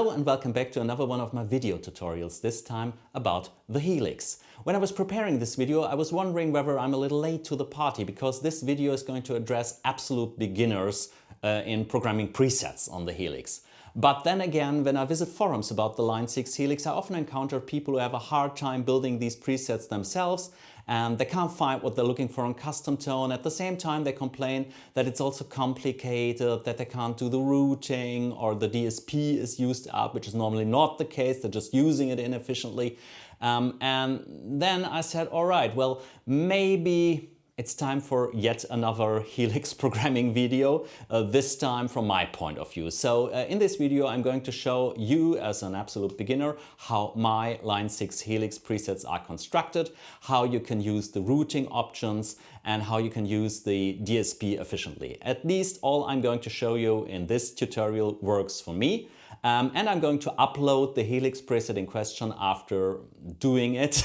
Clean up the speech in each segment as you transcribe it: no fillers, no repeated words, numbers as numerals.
Hello and welcome back to another one of my video tutorials, this time about the Helix. When I was preparing this video, I was wondering whether I'm a little late to the party, because this video is going to address absolute beginners in programming presets on the Helix. But then again, when I visit forums about the Line 6 Helix, I often encounter people who have a hard time building these presets themselves, and they can't find what they're looking for in custom tone. At the same time, they complain that it's also complicated, that they can't do the routing, or the DSP is used up, which is normally not the case. They're just using it inefficiently. And then I said, all right, well, maybe it's time for yet another Helix programming video, this time from my point of view. So in this video, I'm going to show you as an absolute beginner how my Line 6 Helix presets are constructed, how you can use the routing options, and how you can use the DSP efficiently. At least all I'm going to show you in this tutorial works for me. And I'm going to upload the Helix preset in question after doing it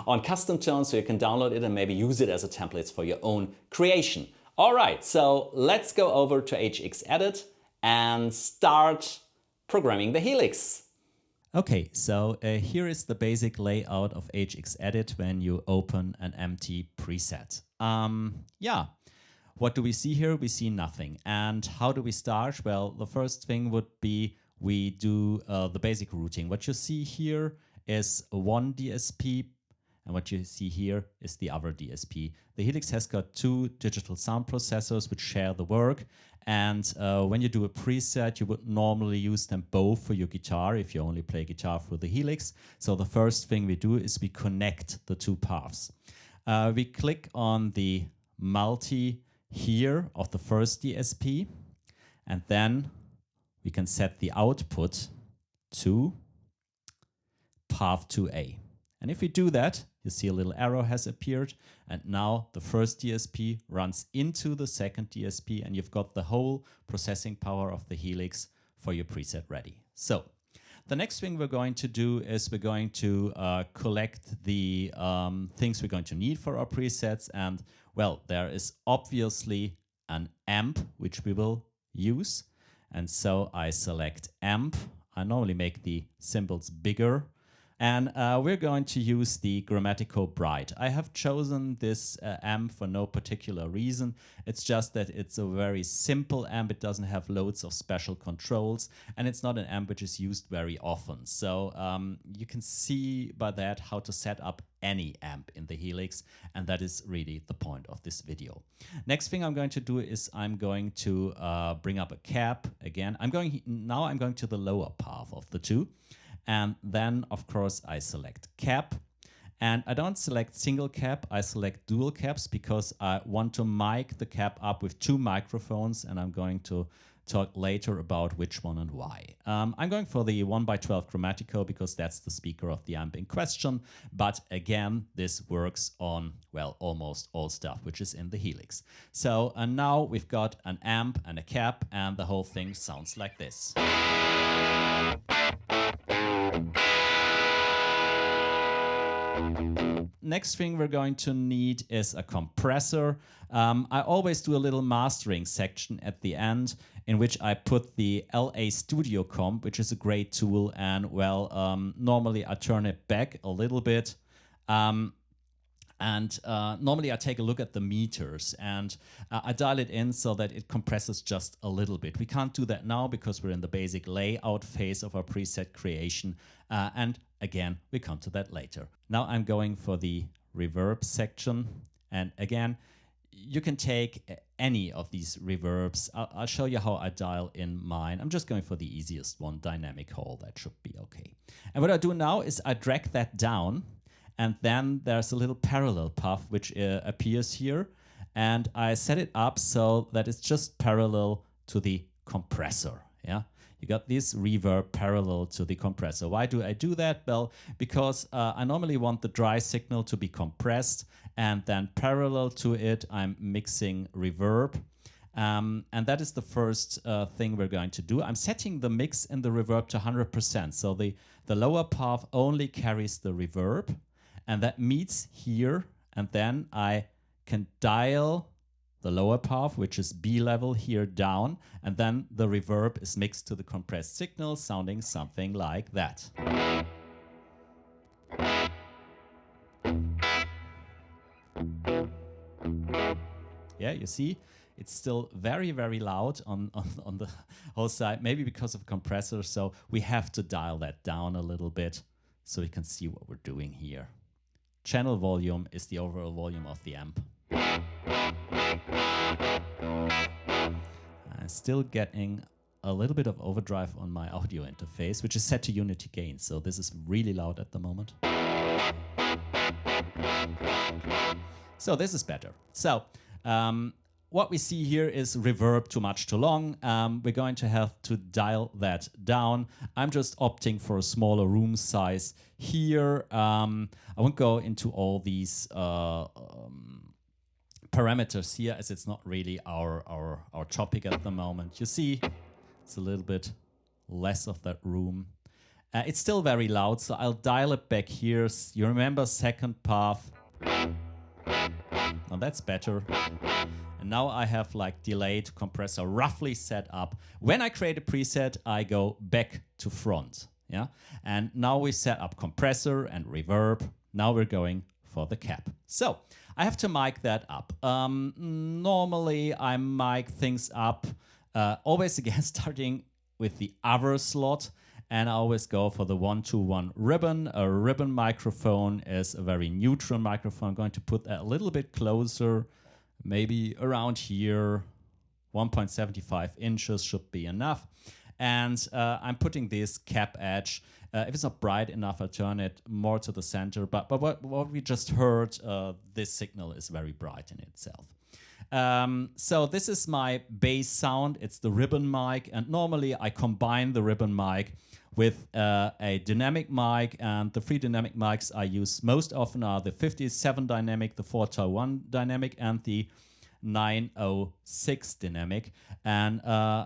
on custom tone, so you can download it and maybe use it as a template for your own creation. All right, so let's go over to HXEdit and start programming the Helix. Okay, so here is the basic layout of HXEdit when you open an empty preset. Yeah, what do we see here? We see nothing. And how do we start? Well, the first thing would be we do the basic routing. What you see here is one DSP, and what you see here is the other DSP. The Helix has got two digital sound processors which share the work, and when you do a preset, you would normally use them both for your guitar if you only play guitar through the Helix. So the first thing we do is we connect the two paths. We click on the multi here of the first DSP, and then we can set the output to path 2A. And if we do that, you see a little arrow has appeared, and now the first DSP runs into the second DSP, and you've got the whole processing power of the Helix for your preset ready. So the next thing we're going to do is we're going to collect the things we're going to need for our presets. And well, there is obviously an amp which we will use. And so I select amp. I normally make the symbols bigger. And we're going to use the Grammatical Bright. I have chosen this amp for no particular reason. It's just that it's a very simple amp. It doesn't have loads of special controls, and it's not an amp which is used very often. So you can see by that how to set up any amp in the Helix, and that is really the point of this video. Next thing I'm going to do is I'm going to bring up a cap again. I'm going to the lower path of the two. And then, of course, I select cap. And I don't select single cap, I select dual caps because I want to mic the cap up with two microphones, and I'm going to talk later about which one and why. I'm going for the 1x12 Grammatical because that's the speaker of the amp in question. But again, this works on, well, almost all stuff which is in the Helix. So and now we've got an amp and a cap, and the whole thing sounds like this. Next thing we're going to need is a compressor. I always do a little mastering section at the end in which I put the LA Studio Comp, which is a great tool, and well, normally I turn it back a little bit. Normally I take a look at the meters, and I dial it in so that it compresses just a little bit. We can't do that now because we're in the basic layout phase of our preset creation. And again, we come to that later. Now I'm going for the reverb section. And again, you can take any of these reverbs. I'll show you how I dial in mine. I'm just going for the easiest one, dynamic hall. That should be okay. And what I do now is I drag that down. And then there's a little parallel path which appears here. And I set it up so that it's just parallel to the compressor. Yeah, you got this reverb parallel to the compressor. Why do I do that? Well, because I normally want the dry signal to be compressed, and then parallel to it, I'm mixing reverb. And that is the first thing we're going to do. I'm setting the mix and the reverb to 100%. So the lower path only carries the reverb, and that meets here, and then I can dial the lower path, which is B level here down, and then the reverb is mixed to the compressed signal, sounding something like that. Yeah, you see, it's still very, very loud on the whole side, maybe because of compressor, so we have to dial that down a little bit so we can see what we're doing here. Channel volume is the overall volume of the amp. I'm still getting a little bit of overdrive on my audio interface, which is set to unity gain, so this is really loud at the moment. So this is better. So what we see here is reverb too much too long. We're going to have to dial that down. I'm just opting for a smaller room size here. I won't go into all these parameters here, as it's not really our topic at the moment. You see, it's a little bit less of that room. It's still very loud, so I'll dial it back here. You remember second path. Now that's better. And now I have like delayed compressor roughly set up. When I create a preset, I go back to front. Yeah. And now we set up compressor and reverb. Now we're going for the cap. So I have to mic that up. Normally I mic things up always again starting with the other slot. And I always go for the 1-2-1 ribbon. A ribbon microphone is a very neutral microphone. I'm going to put that a little bit closer, maybe around here. 1.75 inches should be enough. And I'm putting this cap edge. If it's not bright enough, I'll turn it more to the center. But what we just heard, this signal is very bright in itself. So this is my bass sound. It's the ribbon mic. And normally I combine the ribbon mic with a dynamic mic. And the three dynamic mics I use most often are the 57 dynamic, the 4-1 dynamic, and the 906 dynamic. And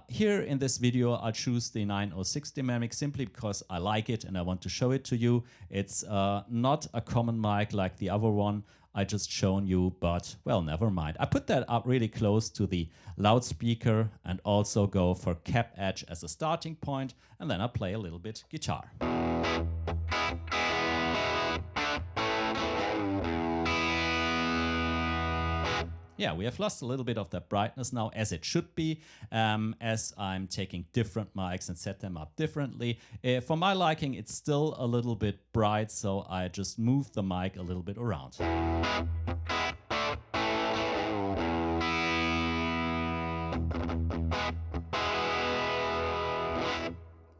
here in this video I'll choose the 906 dynamic simply because I like it and I want to show it to you. It's not a common mic like the other one I just shown you, but well, never mind. I put that up really close to the loudspeaker and also go for cap edge as a starting point, and then I play a little bit guitar. Yeah, we have lost a little bit of that brightness now, as it should be, as I'm taking different mics and set them up differently. For my liking, it's still a little bit bright, so I just move the mic a little bit around.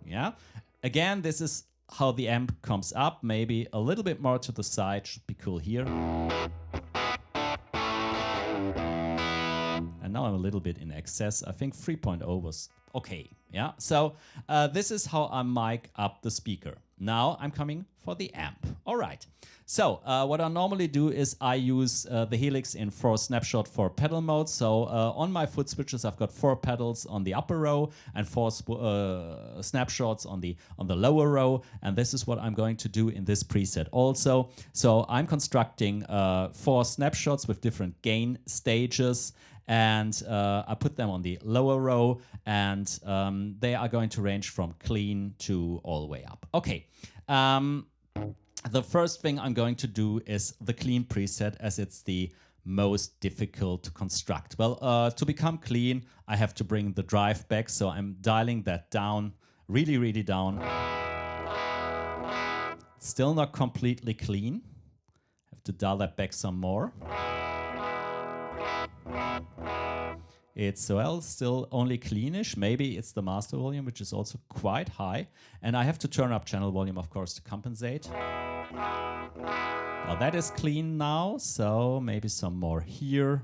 Yeah, again, this is how the amp comes up, maybe a little bit more to the side, should be cool here. And now I'm a little bit in excess. I think 3.0 was okay. Yeah. So this is how I mic up the speaker. Now I'm coming for the amp. All right. So what I normally do is I use the Helix in 4 snapshot 4 pedal modes. So on my foot switches, I've got 4 pedals on the upper row and 4 snapshots on the lower row. And this is what I'm going to do in this preset also. So I'm constructing 4 snapshots with different gain stages. And I put them on the lower row, and they are going to range from clean to all the way up. Okay. The first thing I'm going to do is the clean preset, as it's the most difficult to construct. Well, to become clean, I have to bring the drive back, so I'm dialing that down, really, really down. Still not completely clean. Have to dial that back some more. It's, well, still only cleanish. Maybe it's the master volume, which is also quite high. And I have to turn up channel volume, of course, to compensate. Now that is clean now, so maybe some more here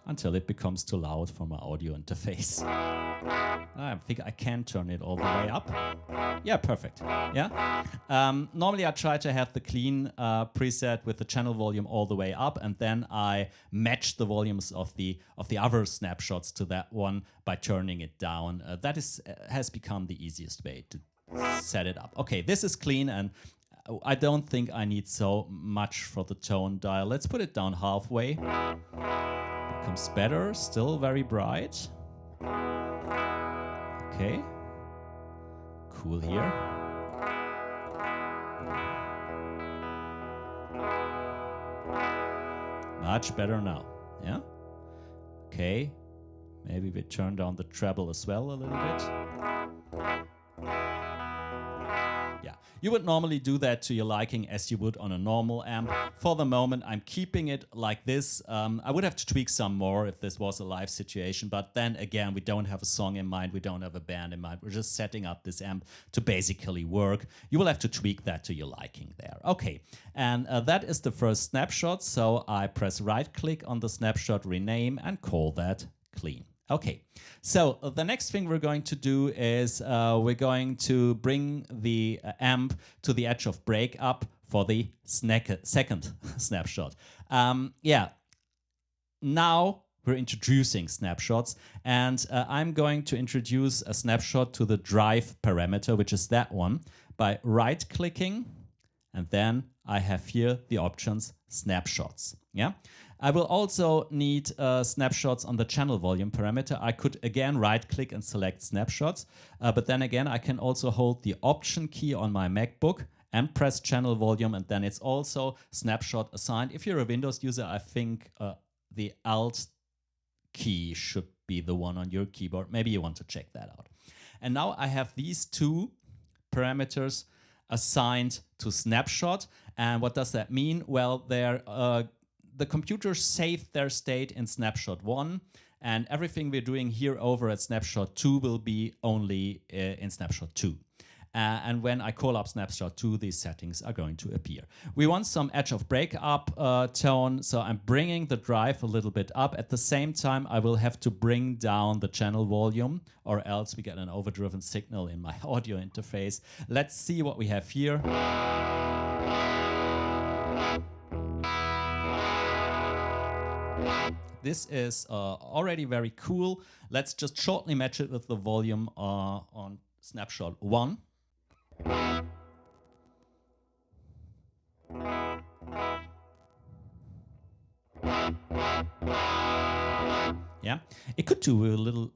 until it becomes too loud for my audio interface. I think I can turn it all the way up. Yeah, perfect. Yeah. Normally I try to have the clean preset with the channel volume all the way up, and then I match the volumes of the other snapshots to that one by turning it down. That has become the easiest way to set it up. Okay, this is clean, and I don't think I need so much for the tone dial. Let's put it down halfway, becomes better, still very bright. Okay. Cool here. Much better now. Yeah. Okay. Maybe we turn down the treble as well a little bit. Yeah, you would normally do that to your liking as you would on a normal amp. For the moment, I'm keeping it like this. I would have to tweak some more if this was a live situation, but then again, we don't have a song in mind, we don't have a band in mind. We're just setting up this amp to basically work. You will have to tweak that to your liking there. Okay, and that is the first snapshot. So I press right-click on the snapshot, rename, and call that clean. Okay, so the next thing we're going to do is we're going to bring the amp to the edge of breakup for the second snapshot. Yeah, now we're introducing snapshots, and I'm going to introduce a snapshot to the drive parameter, which is that one, by right-clicking, and then I have here the options snapshots. Yeah, I will also need snapshots on the channel volume parameter. I could again right-click and select snapshots, but then again I can also hold the option key on my MacBook and press channel volume, and then it's also snapshot assigned. If you're a Windows user, I think the Alt key should be the one on your keyboard. Maybe you want to check that out. And now I have these two parameters assigned to snapshot. And what does that mean? Well, the computer saved their state in snapshot 1, and everything we're doing here over at snapshot 2 will be only in snapshot 2. And when I call up snapshot 2, these settings are going to appear. We want some edge of breakup tone, so I'm bringing the drive a little bit up. At the same time, I will have to bring down the channel volume, or else we get an overdriven signal in my audio interface. Let's see what we have here. This is already very cool. Let's just shortly match it with the volume on snapshot 1. Yeah, it could do a little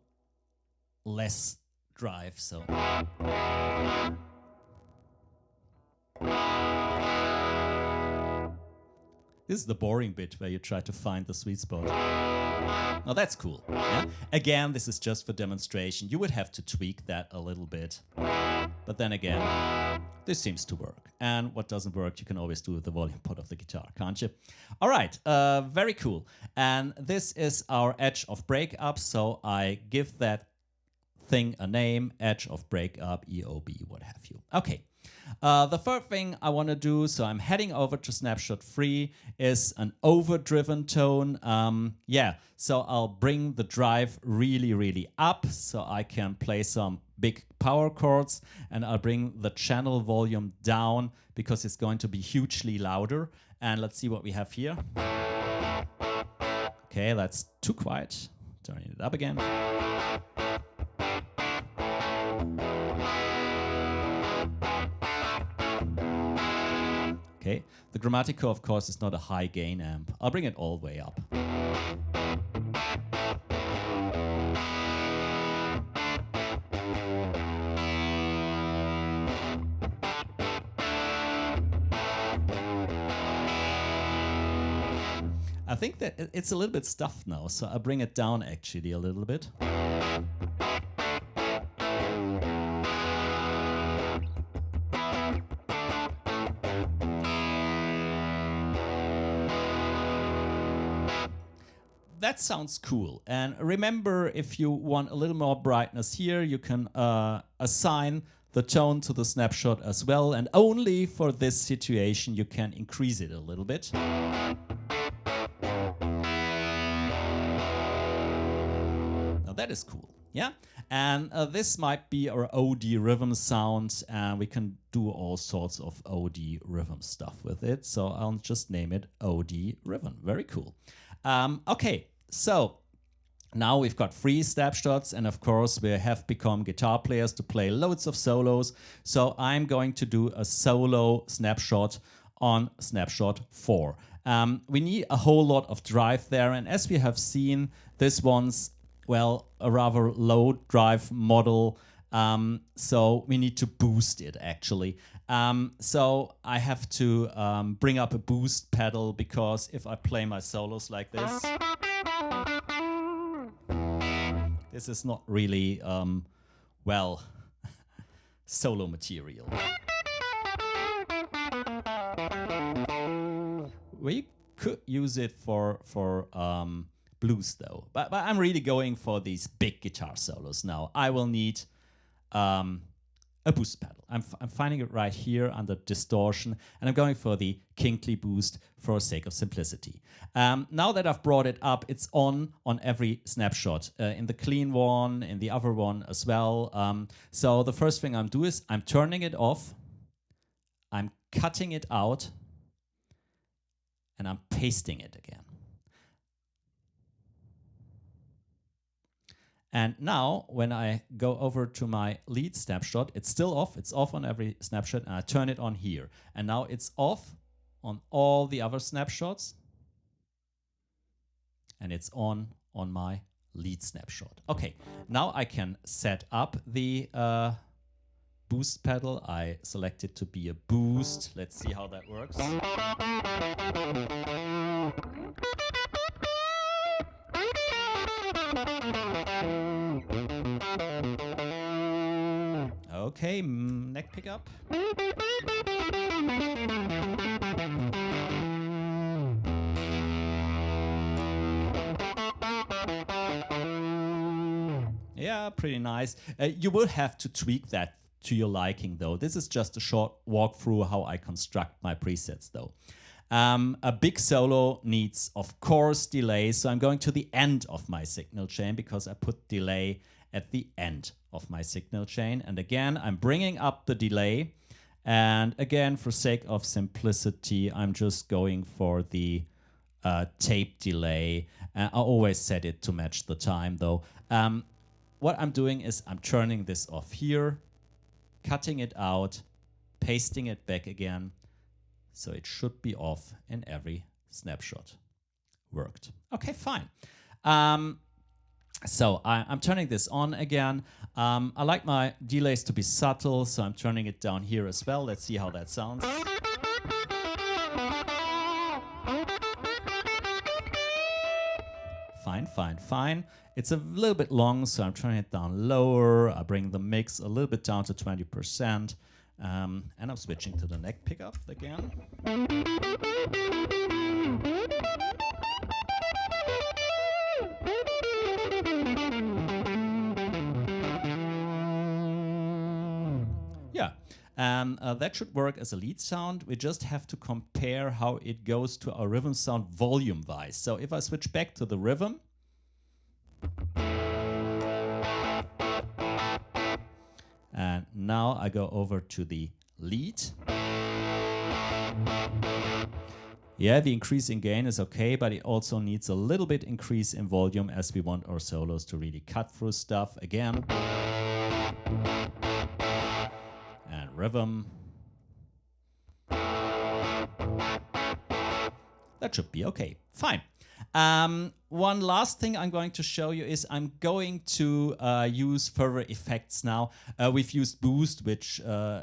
less drive, so. This is the boring bit where you try to find the sweet spot. Now that's cool. Yeah? Again, this is just for demonstration. You would have to tweak that a little bit. But then again, this seems to work. And what doesn't work, you can always do with the volume pot of the guitar, can't you? All right, very cool. And this is our edge of breakup. So I give that thing a name, edge of breakup, EOB, what have you. Okay. The third thing I want to do, so I'm heading over to snapshot 3, is an overdriven tone. Yeah, so I'll bring the drive really, really up so I can play some big power chords, and I'll bring the channel volume down because it's going to be hugely louder. And let's see what we have here. Okay, that's too quiet. Turning it up again. Okay, the Grammatico, of course, is not a high gain amp. I'll bring it all the way up. I think that it's a little bit stuffed now, so I'll bring it down actually a little bit. That sounds cool. And remember, if you want a little more brightness here, you can assign the tone to the snapshot as well. And only for this situation, you can increase it a little bit. Now that is cool. Yeah. And this might be our OD rhythm sound. And we can do all sorts of OD rhythm stuff with it. So I'll just name it OD rhythm. Very cool. Okay. So now we've got 3 snapshots, and of course we have become guitar players to play loads of solos. So I'm going to do a solo snapshot on snapshot 4. We need a whole lot of drive there, and as we have seen, this one's, well, a rather low drive model, so we need to boost it actually. So I have to bring up a boost pedal, because if I play my solos like this, this is not really, well, solo material. We could use it for blues though, but I'm really going for these big guitar solos now. I will need a boost pedal. I'm finding it right here under distortion, and I'm going for the Kinkley boost for sake of simplicity. Now that I've brought it up, it's on every snapshot, in the clean one, in the other one as well. So the first thing I'm doing is I'm turning it off, I'm cutting it out, and I'm pasting it again. And now when I go over to my lead snapshot, it's still off. It's off on every snapshot, and I turn it on here. And now it's off on all the other snapshots, and it's on my lead snapshot. Okay, now I can set up the boost pedal. I select it to be a boost. Let's see how that works. Okay, neck pickup. Yeah, pretty nice. You will have to tweak that to your liking though. This is just a short walkthrough how I construct my presets though. A big solo needs, of course, delay, so I'm going to the end of my signal chain because I put delay at the end of my signal chain. And again, I'm bringing up the delay. And again, for sake of simplicity, I'm just going for the tape delay. I always set it to match the time though. What I'm doing is I'm turning this off here, cutting it out, pasting it back again. So it should be off in every snapshot. Worked. Okay, fine. So I'm turning this on again. I like my delays to be subtle, so I'm turning it down here as well. Let's see how that sounds. Fine, fine, fine. It's a little bit long, so I'm turning it down lower. I bring the mix a little bit down to 20%. And I'm switching to the neck pickup again. Yeah, and that should work as a lead sound. We just have to compare how it goes to our rhythm sound volume-wise. So if I switch back to the rhythm, and now I go over to the lead. Yeah, the increase in gain is okay, but it also needs a little bit increase in volume as we want our solos to really cut through stuff again. And rhythm. That should be okay. Fine. One last thing I'm going to show you is I'm going to use further effects now. We've used boost, which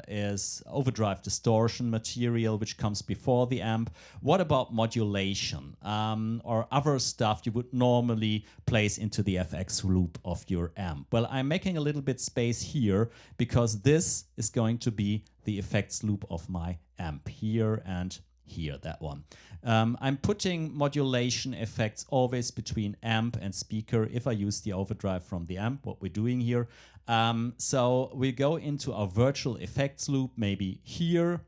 is overdrive distortion material, which comes before the amp. What about modulation or other stuff you would normally place into the FX loop of your amp? Well, I'm making a little bit space here because this is going to be the effects loop of my amp here and here, that one. I'm putting modulation effects always between amp and speaker if I use the overdrive from the amp, what we're doing here. So we go into our virtual effects loop, maybe here.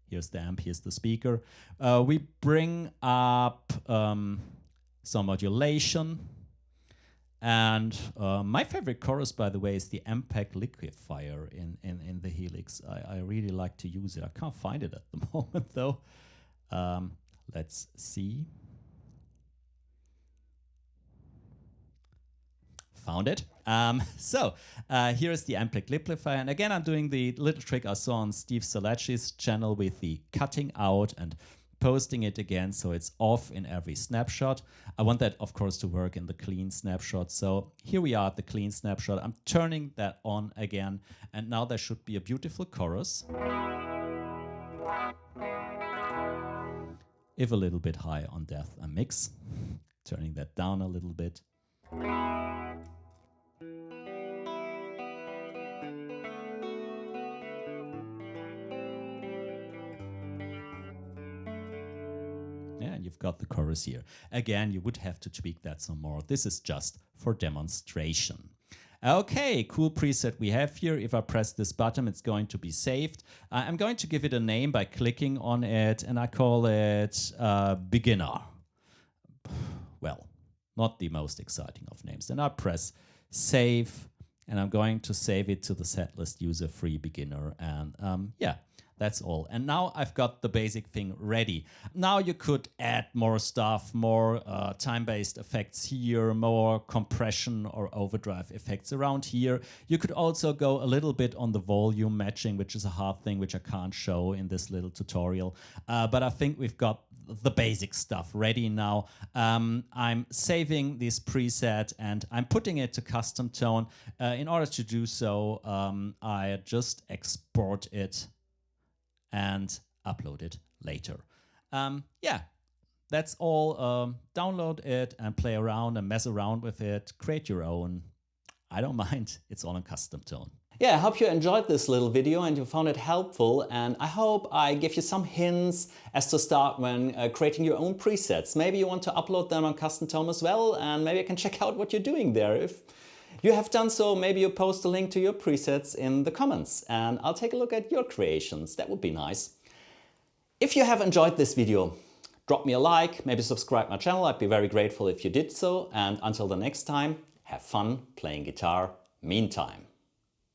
Here's the amp, here's the speaker. We bring up some modulation. And my favorite chorus, by the way, is the Ampeg liquefier in the Helix. I really like to use it. I can't find it at the moment, though. Let's see. Found it. So here is the Ampeg liquefier. And again, I'm doing the little trick I saw on Steve Salacci's channel with the cutting out and posting it again so it's off in every snapshot. I want that, of course, to work in the clean snapshot. So here we are at the clean snapshot. I'm turning that on again, and now there should be a beautiful chorus. If a little bit high on depth and mix, turning that down a little bit. Yeah, and you've got the chorus here. Again, you would have to tweak that some more. This is just for demonstration. Okay, cool preset we have here. If I press this button, it's going to be saved. I'm going to give it a name by clicking on it, and I call it Beginner. Well, not the most exciting of names. Then I press Save, and I'm going to save it to the setlist user-free beginner. And yeah, that's all. And now I've got the basic thing ready. Now you could add more stuff, more time-based effects here, more compression or overdrive effects around here. You could also go a little bit on the volume matching, which is a hard thing, which I can't show in this little tutorial. But I think we've got the basic stuff ready now. I'm saving this preset and I'm putting it to custom tone. In order to do so, I just export it and upload it later. Yeah, that's all. Download it and play around and mess around with it. Create your own. I don't mind. It's all in custom tone. Yeah, I hope you enjoyed this little video and you found it helpful, and I hope I give you some hints as to start when creating your own presets. Maybe you want to upload them on custom tone as well, and maybe I can check out what you're doing there. If you have done so, maybe you post a link to your presets in the comments and I'll take a look at your creations. That would be nice. If you have enjoyed this video, drop me a like, maybe subscribe my channel. I'd be very grateful if you did so. And until the next time, have fun playing guitar meantime.